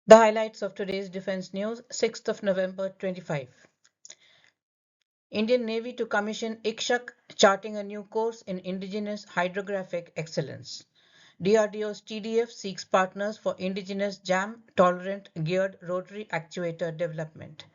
The highlights of today's defense news, 6th of November 25. Indian Navy to commission IKSHAK, charting a new course in indigenous hydrographic excellence. DRDO's TDF seeks partners for indigenous jam-tolerant geared rotary actuator development.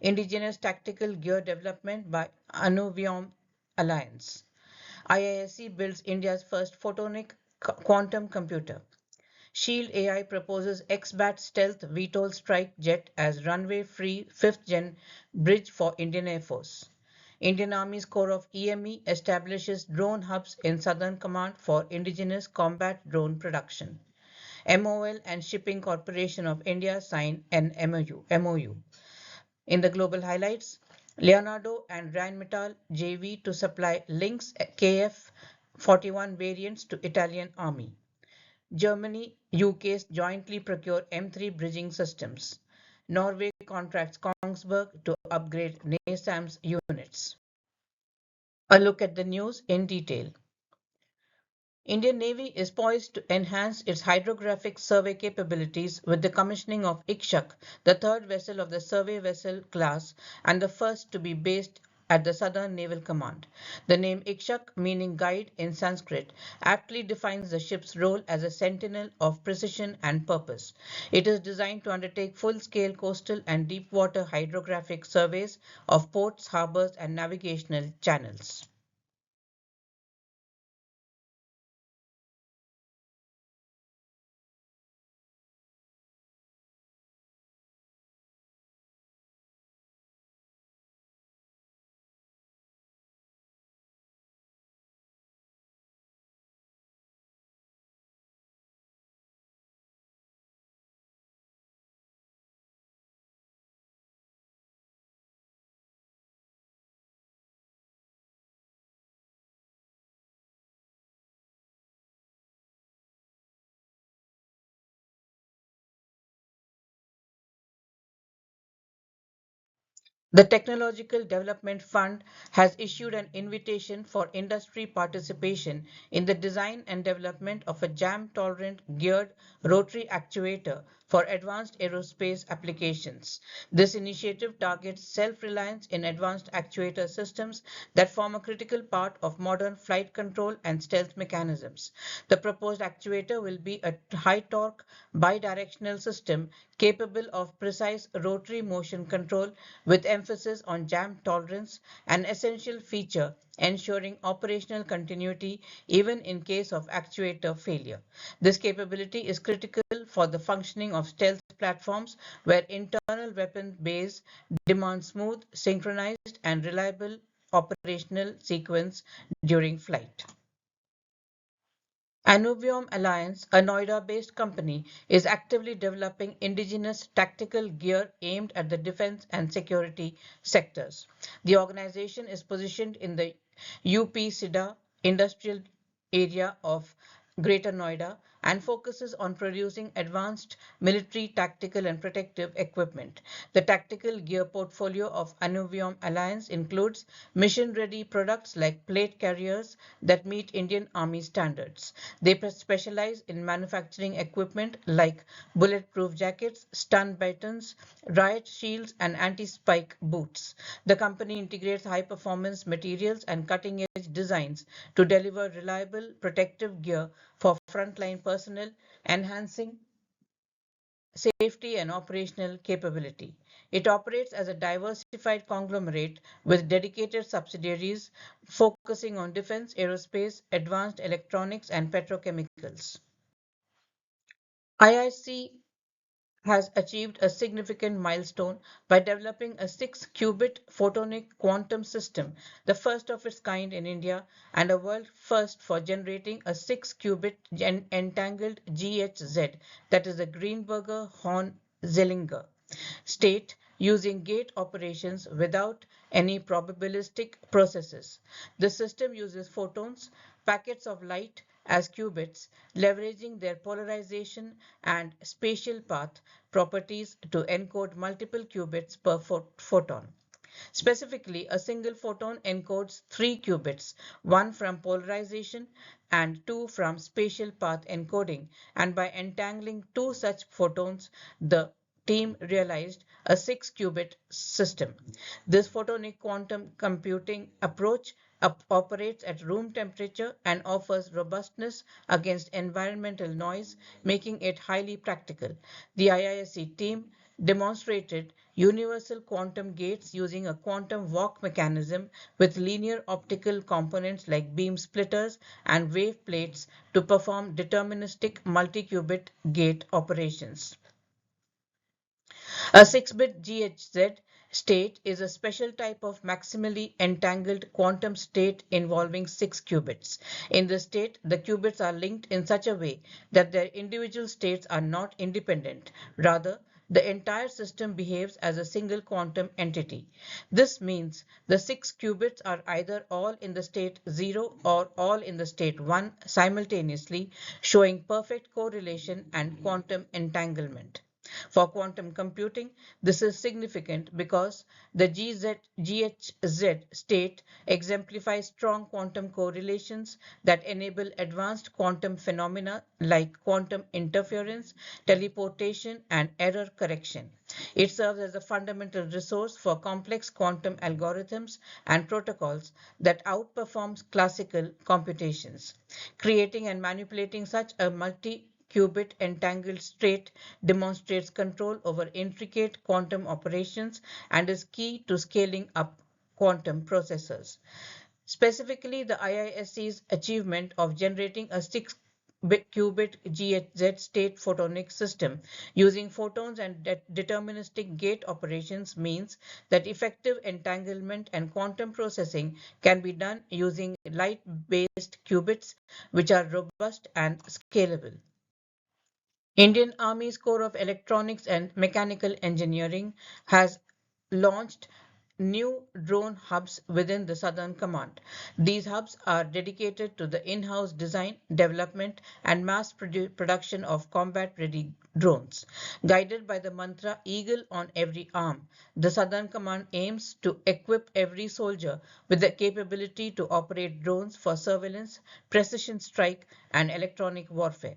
Indigenous tactical gear development by Anuvyom Alliance. IISc builds India's first photonic quantum computer. Shield AI proposes X-Bat stealth VTOL strike jet as runway-free 5th-gen bridge for Indian Air Force. Indian Army's Corps of EME establishes drone hubs in Southern Command for indigenous combat drone production. MOL and Shipping Corporation of India sign an MOU. In the global highlights, Leonardo and Rheinmetall JV to supply Lynx KF-41 variants to Italian Army. Germany, UK jointly procure M3 bridging systems. Norway contracts Kongsberg to upgrade NASAMS units. A look at the news in detail. Indian Navy is poised to enhance its hydrographic survey capabilities with the commissioning of IKSHAK, the third vessel of the survey vessel class and the first to be based at the Southern Naval Command. The name IKSHAK, meaning guide in Sanskrit, aptly defines the ship's role as a sentinel of precision and purpose. It is designed to undertake full-scale coastal and deep-water hydrographic surveys of ports, harbors, and navigational channels. The Technological Development Fund has issued an invitation for industry participation in the design and development of a jam-tolerant geared rotary actuator for advanced aerospace applications. This initiative targets self-reliance in advanced actuator systems that form a critical part of modern flight control and stealth mechanisms. The proposed actuator will be a high-torque bidirectional system capable of precise rotary motion control with emphasis on jam tolerance, an essential feature ensuring operational continuity even in case of actuator failure. This capability is critical for the functioning of stealth platforms where internal weapon bays demand smooth, synchronized, and reliable operational sequence during flight. Anuvyom Alliance, a Noida-based company, is actively developing indigenous tactical gear aimed at the defense and security sectors. The organization is positioned in the UP-SIDA industrial area of Greater Noida and focuses on producing advanced military tactical and protective equipment. The tactical gear portfolio of Anuvyom Alliance includes mission-ready products like plate carriers that meet Indian Army standards. They specialize in manufacturing equipment like bulletproof jackets, stun batons, riot shields, and anti-spike boots. The company integrates high-performance materials and cutting-edge designs to deliver reliable protective gear for frontline personnel, enhancing safety and operational capability. It operates as a diversified conglomerate with dedicated subsidiaries focusing on defense, aerospace, advanced electronics, and petrochemicals. IISc has achieved a significant milestone by developing a 6-qubit photonic quantum system, the first of its kind in India and a world first for generating a 6-qubit entangled GHZ, that is the Greenberger-Horn-Zeilinger state using gate operations without any probabilistic processes. The system uses photons, packets of light, as qubits, leveraging their polarization and spatial path properties to encode multiple qubits per photon. Specifically, a single photon encodes 3 qubits, one from polarization and 2 from spatial path encoding, and by entangling 2 such photons, the team realized a 6-qubit system. This photonic quantum computing approach operates at room temperature and offers robustness against environmental noise, making it highly practical. The IISc team demonstrated universal quantum gates using a quantum walk mechanism with linear optical components like beam splitters and wave plates to perform deterministic multi-qubit gate operations. A 6-bit GHZ state is a special type of maximally entangled quantum state involving 6 qubits. In this state, the qubits are linked in such a way that their individual states are not independent. Rather, the entire system behaves as a single quantum entity. This means the 6 qubits are either all in the state 0 or all in the state 1 simultaneously, showing perfect correlation and quantum entanglement. For quantum computing, this is significant because the GHZ state exemplifies strong quantum correlations that enable advanced quantum phenomena like quantum interference, teleportation, and error correction. It serves as a fundamental resource for complex quantum algorithms and protocols that outperforms classical computations. Creating and manipulating such a multi-qubit entangled state demonstrates control over intricate quantum operations and is key to scaling up quantum processors. Specifically, the IISc's achievement of generating a 6-qubit GHZ state photonic system using photons and deterministic gate operations means that effective entanglement and quantum processing can be done using light-based qubits, which are robust and scalable. Indian Army's Corps of Electronics and Mechanical Engineering has launched new drone hubs within the Southern Command. These hubs are dedicated to the in-house design, development, and mass production of combat-ready drones. Guided by the mantra Eagle on every arm, the Southern Command aims to equip every soldier with the capability to operate drones for surveillance, precision strike, and electronic warfare.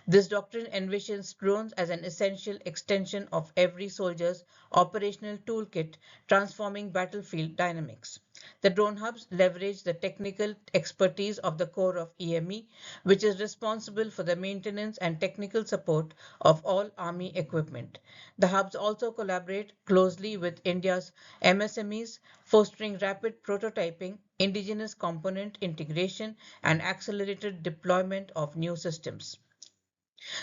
This doctrine envisions drones as an essential extension of every soldier's operational toolkit, transforming battlefield dynamics. The drone hubs leverage the technical expertise of the Corps of EME, which is responsible for the maintenance and technical support of all Army equipment. The hubs also collaborate closely with India's MSMEs, fostering rapid prototyping, indigenous component integration, and accelerated deployment of new systems.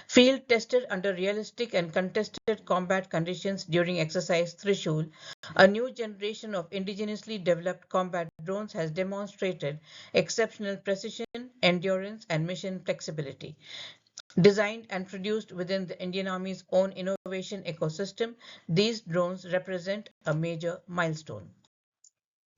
Field tested under realistic and contested combat conditions during exercise Trishul, a new generation of indigenously developed combat drones has demonstrated exceptional precision, endurance, and mission flexibility. Designed and produced within the Indian Army's own innovation ecosystem, these drones represent a major milestone.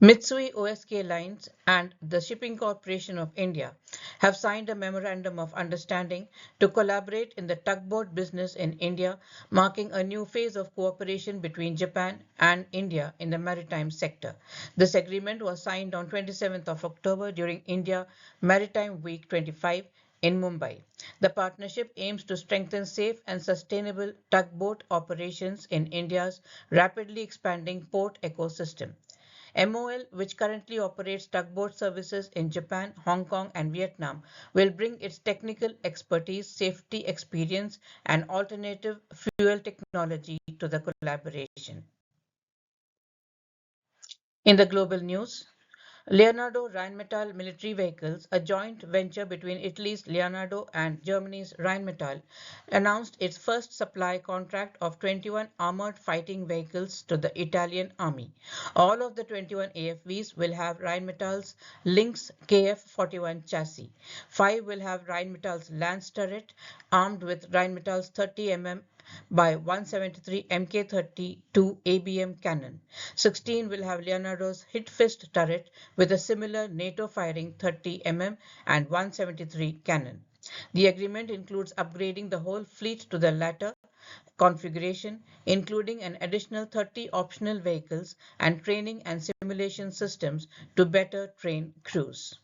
Mitsui O.S.K. Lines and the Shipping Corporation of India have signed a memorandum of understanding to collaborate in the tugboat business in India, marking a new phase of cooperation between Japan and India in the maritime sector. This agreement was signed on 27th of October during India Maritime Week 25 in Mumbai. The partnership aims to strengthen safe and sustainable tugboat operations in India's rapidly expanding port ecosystem. MOL, which currently operates tugboat services in Japan, Hong Kong, and Vietnam, will bring its technical expertise, safety experience, and alternative fuel technology to the collaboration. In the global news, Leonardo Rheinmetall Military Vehicles, a joint venture between Italy's Leonardo and Germany's Rheinmetall, announced its first supply contract of 21 armored fighting vehicles to the Italian army. All of the 21 AFVs will have Rheinmetall's Lynx KF-41 chassis. 5 will have Rheinmetall's Lance turret armed with Rheinmetall's 30 mm by 173 Mk32 ABM cannon. 16 will have Leonardo's Hit Fist turret with a similar NATO firing 30 mm and 173 cannon. The agreement includes upgrading the whole fleet to the latter configuration, including an additional 30 optional vehicles and training and simulation systems to better train crews.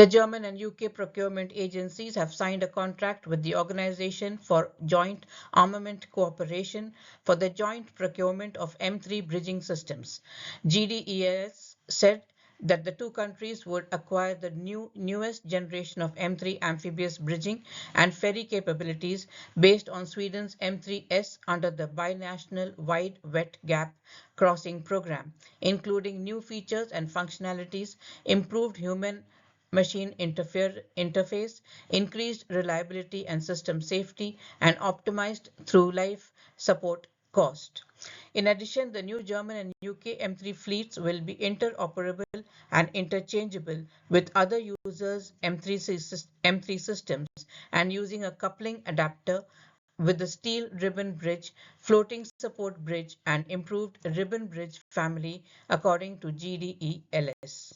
The German and UK procurement agencies have signed a contract with the Organization for Joint Armament Cooperation for the joint procurement of M3 bridging systems. GDES said that the two countries would acquire the newest generation of M3 amphibious bridging and ferry capabilities based on Sweden's M3S under the binational wide wet gap crossing program, including new features and functionalities, improved human machine interface, increased reliability and system safety, and optimized through life support cost. In addition, the new German and UK M3 fleets will be interoperable and interchangeable with other users' M3 systems and using a coupling adapter with the steel ribbon bridge, floating support bridge, and improved ribbon bridge family, according to GDELS.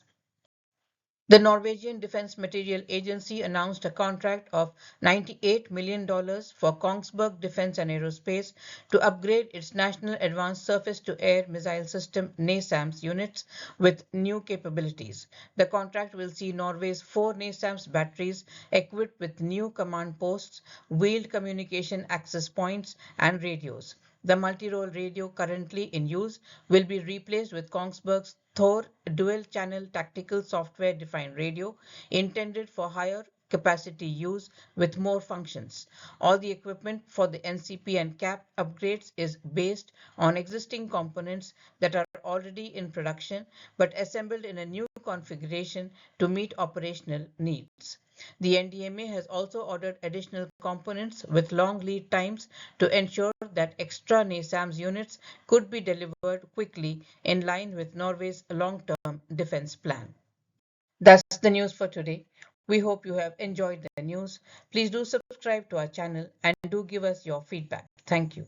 The Norwegian Defence Materiel Agency announced a contract of $98 million for Kongsberg Defence and Aerospace to upgrade its National Advanced Surface-to-Air Missile System NASAMS units with new capabilities. The contract will see Norway's 4 NASAMS batteries equipped with new command posts, wheeled communication access points, and radios. The multi-role radio currently in use will be replaced with Kongsberg's Thor dual-channel tactical software-defined radio intended for higher capacity use with more functions. All the equipment for the NCP and CAP upgrades is based on existing components that are already in production but assembled in a new configuration to meet operational needs. The NDMA has also ordered additional components with long lead times to ensure that extra NASAMS units could be delivered quickly in line with Norway's long-term defense plan. That's the news for today. We hope you have enjoyed the news. Please do subscribe to our channel and do give us your feedback. Thank you.